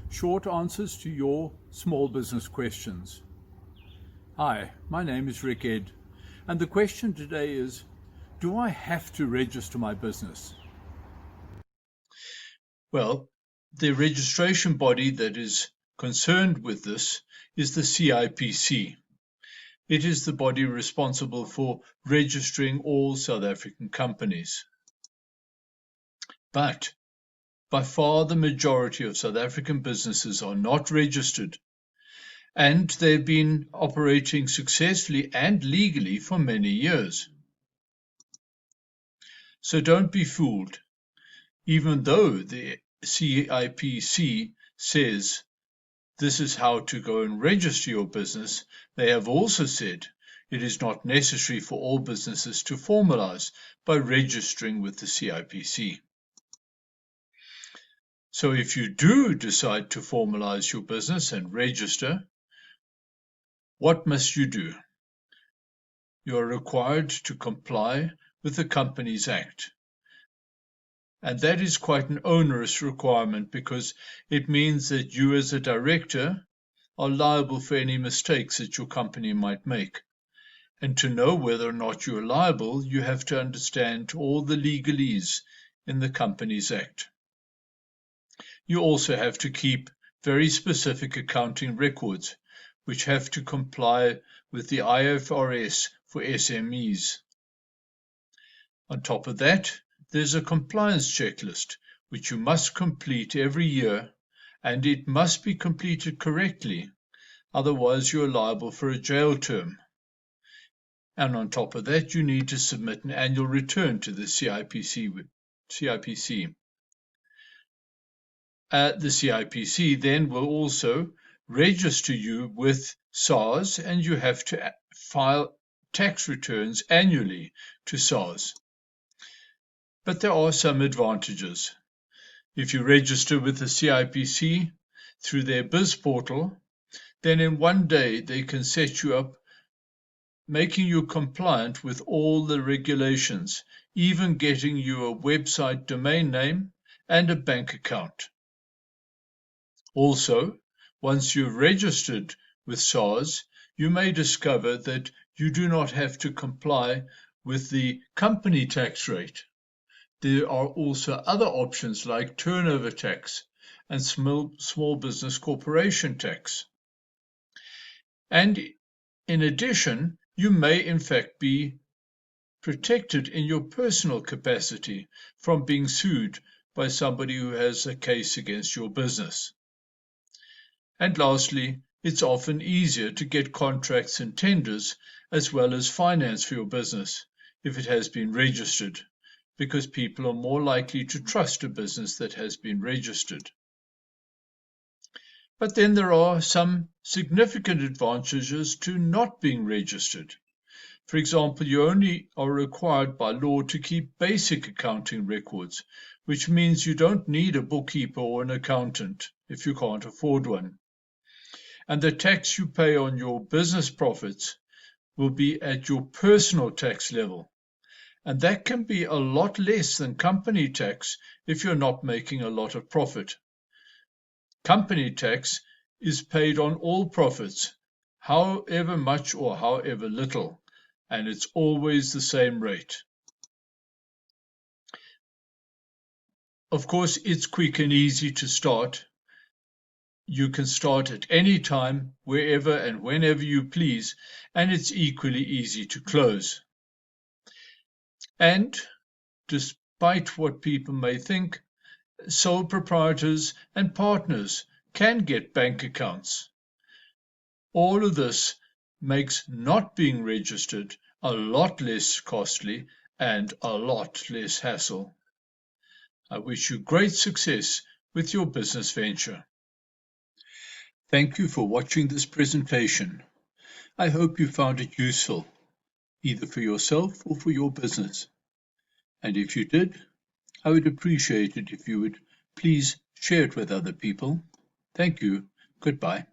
short answers to your small business questions. Hi, my name is Rick Ed, and the question today is, do I have to register my business? Well, the registration body that is concerned with this is the CIPC. It is the body responsible for registering all South African companies. But by far the majority of South African businesses are not registered, and they've been operating successfully and legally for many years. So don't be fooled. Even though the CIPC says this is how to go and register your business, they have also said it is not necessary for all businesses to formalize by registering with the CIPC. So if you do decide to formalize your business and register, what must you do? You are required to comply with the Companies Act. And that is quite an onerous requirement because it means that you as a director are liable for any mistakes that your company might make. And to know whether or not you're liable, you have to understand all the legalese in the Companies Act. You also have to keep very specific accounting records, which have to comply with the IFRS for SMEs. On top of that, there's a compliance checklist, which you must complete every year, and it must be completed correctly, otherwise you're liable for a jail term. And on top of that, you need to submit an annual return to the CIPC. The CIPC then will also register you with SARS, and you have to file tax returns annually to SARS. But there are some advantages. If you register with the CIPC through their Biz portal, then in one day they can set you up, making you compliant with all the regulations, even getting you a website domain name and a bank account. Also, once you've registered with SARS, you may discover that you do not have to comply with the company tax rate. There are also other options like turnover tax and small business corporation tax. And in addition, you may in fact be protected in your personal capacity from being sued by somebody who has a case against your business. And lastly, it's often easier to get contracts and tenders as well as finance for your business if it has been registered, because people are more likely to trust a business that has been registered. But then there are some significant advantages to not being registered. For example, you only are required by law to keep basic accounting records, which means you don't need a bookkeeper or an accountant if you can't afford one. And the tax you pay on your business profits will be at your personal tax level. And that can be a lot less than company tax if you're not making a lot of profit. Company tax is paid on all profits, however much or however little, and it's always the same rate. Of course, it's quick and easy to start. You can start at any time, wherever and whenever you please, and it's equally easy to close. And despite what people may think, sole proprietors and partners can get bank accounts. All of this makes not being registered a lot less costly and a lot less hassle. I wish you great success with your business venture. Thank you for watching this presentation. I hope you found it useful, either for yourself or for your business. And if you did, I would appreciate it if you would please share it with other people. Thank you. Goodbye.